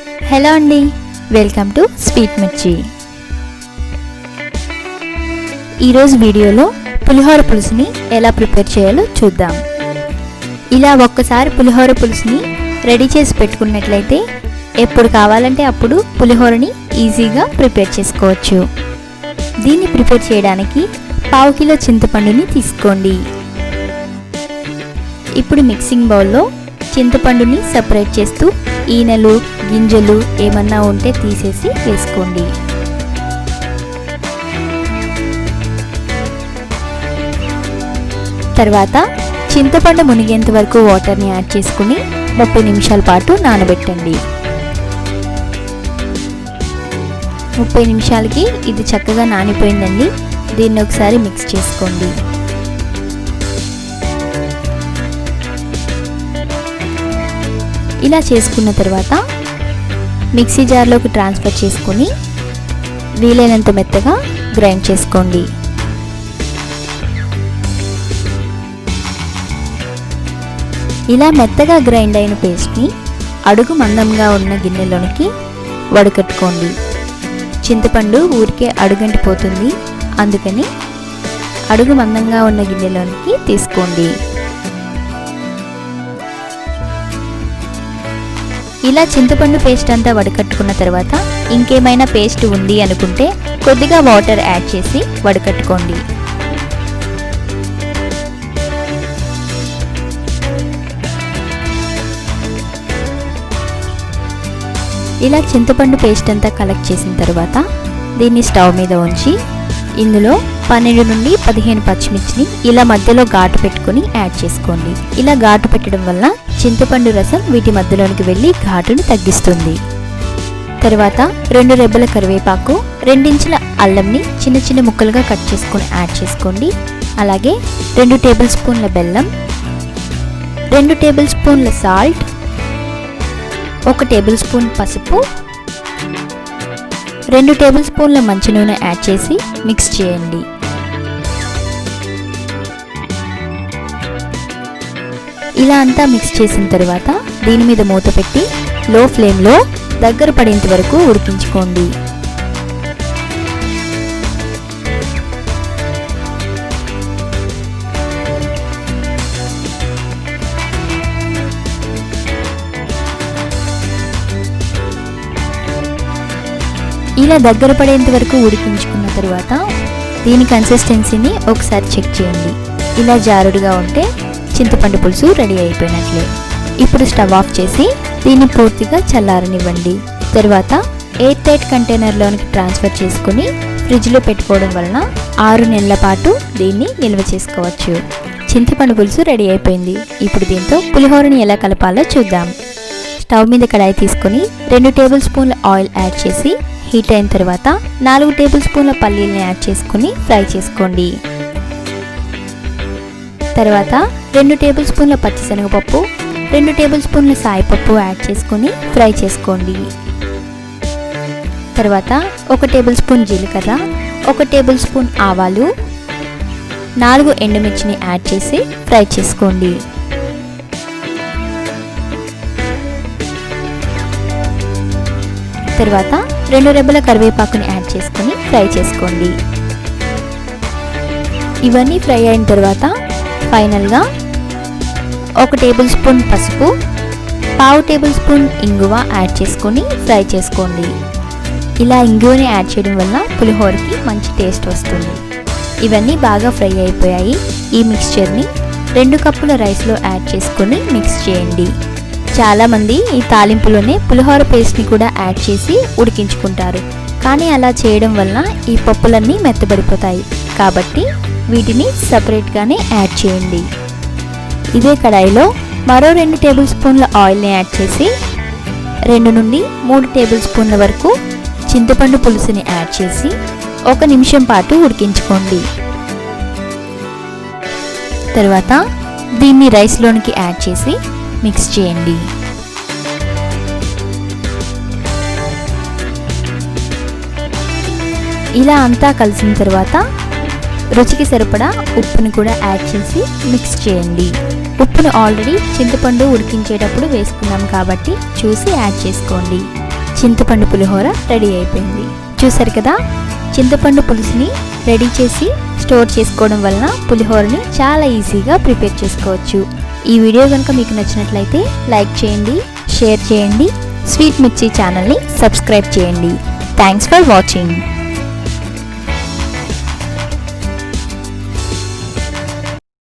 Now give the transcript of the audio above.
Hello అండి, welcome to sweet మిర్చి. ఈరోజు వీడియోలో పులిహోర పులుసుని ఎలా ప్రిపేర్ చేయాలో చూద్దాం. ఇలా ఒక్కసారి పులిహోర పులుసుని రెడీ చేసి పెట్టుకున్నట్లయితే ఎప్పుడు కావాలంటే అప్పుడు పులిహోరని ఈజీగా ప్రిపేర్ చేసుకోవచ్చు. దీన్ని ప్రిపేర్ చేయడానికి 1/2 కిలో చింతపండుని తీసుకోండి. ఇప్పుడు మిక్సింగ్ బౌల్లో చింతపండుని సెపరేట్ చేస్తూ ఈనెలు గింజలు ఏమన్నా ఉంటే తీసేసి వేసుకోండి. తర్వాత చింతపండు మునిగేంత వరకు వాటర్ని యాడ్ చేసుకుని 30 నిమిషాల పాటు నానబెట్టండి. 30 నిమిషాలకి ఇది చక్కగా నానిపోయిందండి. దీన్ని ఒకసారి మిక్స్ చేసుకోండి. ఇలా చేసుకున్న తర్వాత మిక్సీ జార్లోకి ట్రాన్స్ఫర్ చేసుకొని వీలైనంత మెత్తగా గ్రైండ్ చేసుకోండి. ఇలా మెత్తగా గ్రైండ్ అయిన పేస్ట్ని అడుగు మందంగా ఉన్న గిన్నెలోనికి వడకట్టుకోండి. చింతపండు ఊరికే అడుగంటిపోతుంది, అందుకని అడుగు మందంగా ఉన్న గిన్నెలోనికి తీసుకోండి. ఇలా చింతపండు పేస్ట్ అంతా వడకట్టుకున్న తర్వాత ఇంకేమైనా పేస్ట్ ఉంది అనుకుంటే కొద్దిగా వాటర్ యాడ్ చేసి వడకట్టుకోండి. ఇలా చింతపండు పేస్ట్ అంతా కలెక్ట్ చేసిన తర్వాత దీన్ని స్టవ్ మీద ఉంచి ఇందులో 12 నుండి 15 పచ్చిమిర్చిని ఇలా మధ్యలో ఘాటు పెట్టుకుని యాడ్ చేసుకోండి. ఇలా ఘాటు పెట్టడం వల్ల చింతపండు రసం వీటి మధ్యలోనికి వెళ్ళి ఘాటును తగ్గిస్తుంది. తర్వాత 2 రెబ్బల కరివేపాకు, 2 ఇంచుల అల్లంని చిన్న చిన్న ముక్కలుగా కట్ చేసుకొని యాడ్ చేసుకోండి. అలాగే 2 టేబుల్ స్పూన్ల బెల్లం, 2 టేబుల్ స్పూన్ల సాల్ట్, 1 టేబుల్ స్పూన్ పసుపు, 2 టేబుల్ స్పూన్ల మంచి నూనె యాడ్ చేసి మిక్స్ చేయండి. ఇలా అంతా మిక్స్ చేసిన తర్వాత దీని మీద మూత పెట్టి లో ఫ్లేమ్లో దగ్గర పడేంత వరకు ఉడికించుకోండి. ఇలా దగ్గర పడేంత వరకు ఉడికించుకున్న తర్వాత దీని కన్సిస్టెన్సీని ఒకసారి చెక్ చేయండి. ఇలా జారుడుగా ఉంటే చింతపండు పులుసు రెడీ అయిపోయినట్లే. ఇప్పుడు స్టవ్ ఆఫ్ చేసి దీన్ని పూర్తిగా చల్లారనివ్వండి. తర్వాత ఎయిర్ టైట్ కంటైనర్లోనికి ట్రాన్స్ఫర్ చేసుకుని ఫ్రిడ్జ్లో పెట్టుకోవడం వలన 6 నెలల పాటు దీన్ని నిల్వ చేసుకోవచ్చు. చింతపండు పులుసు రెడీ అయిపోయింది. ఇప్పుడు దీంతో పులిహోరని ఎలా కలపాలో చూద్దాం. స్టవ్ మీద కడాయి తీసుకొని 2 టేబుల్ స్పూన్ల ఆయిల్ యాడ్ చేసి హీట్ అయిన తర్వాత 4 టేబుల్ స్పూన్ల పల్లీలను యాడ్ చేసుకుని ఫ్రై చేసుకోండి. తర్వాత 2 టేబుల్ స్పూన్ల పచ్చిశనగపప్పు, 2 టేబుల్ స్పూన్ల సాయిపప్పు యాడ్ చేసుకొని ఫ్రై చేసుకోండి. తర్వాత 1 టేబుల్ స్పూన్ జీలకర్ర, 1 టేబుల్ స్పూన్ ఆవాలు, 4 ఎండుమిర్చిని యాడ్ చేసి ఫ్రై చేసుకోండి. తర్వాత 2 రెబ్బల కరివేపాకుని యాడ్ చేసుకొని ఫ్రై చేసుకోండి. ఇవన్నీ ఫ్రై అయిన తర్వాత ఫైనల్గా 1 టేబుల్ స్పూన్ పసుపు, 1/2 టేబుల్ స్పూన్ ఇంగువ యాడ్ చేసుకొని ఫ్రై చేసుకోండి. ఇలా ఇంగువని యాడ్ చేయడం వల్ల పులిహోరకి మంచి టేస్ట్ వస్తుంది. ఇవన్నీ బాగా ఫ్రై అయిపోయాయి. ఈ మిక్స్చర్ని 2 కప్పుల రైస్లో యాడ్ చేసుకొని మిక్స్ చేయండి. చాలామంది ఈ తాలింపులోనే పులిహోర పేస్ట్ని కూడా యాడ్ చేసి ఉడికించుకుంటారు. కానీ అలా చేయడం వలన ఈ పప్పులన్నీ మెత్తబడిపోతాయి. కాబట్టి వీటిని సపరేట్గానే యాడ్ చేయండి. ఇదే కడాయిలో మరో 2 టేబుల్ స్పూన్ల ఆయిల్ని యాడ్ చేసి 2 నుండి 3 టేబుల్ స్పూన్ల వరకు చింతపండు పులుసుని యాడ్ చేసి 1 నిమిషం పాటు ఉడికించుకోండి. తర్వాత దీన్ని రైస్లోనికి యాడ్ చేసి మిక్స్ చేయండి. ఇలా అంతా కలిసిన తర్వాత రుచికి సరిపడా ఉప్పుని కూడా యాడ్ చేసి మిక్స్ చేయండి. ఉప్పును ఆల్రెడీ చింతపండు ఉడికించేటప్పుడు వేసుకున్నాం కాబట్టి చూసి యాడ్ చేసుకోండి. చింతపండు పులిహోర రెడీ అయిపోయింది. చూసారు కదా, చింతపండు పులుసుని రెడీ చేసి స్టోర్ చేసుకోవడం వలన పులిహోరని చాలా ఈజీగా ప్రిపేర్ చేసుకోవచ్చు. ఈ వీడియో కనుక మీకు నచ్చినట్లయితే లైక్ చేయండి, షేర్ చేయండి, స్వీట్ మిర్చి ఛానల్ని సబ్స్క్రైబ్ చేయండి. Thanks for watching.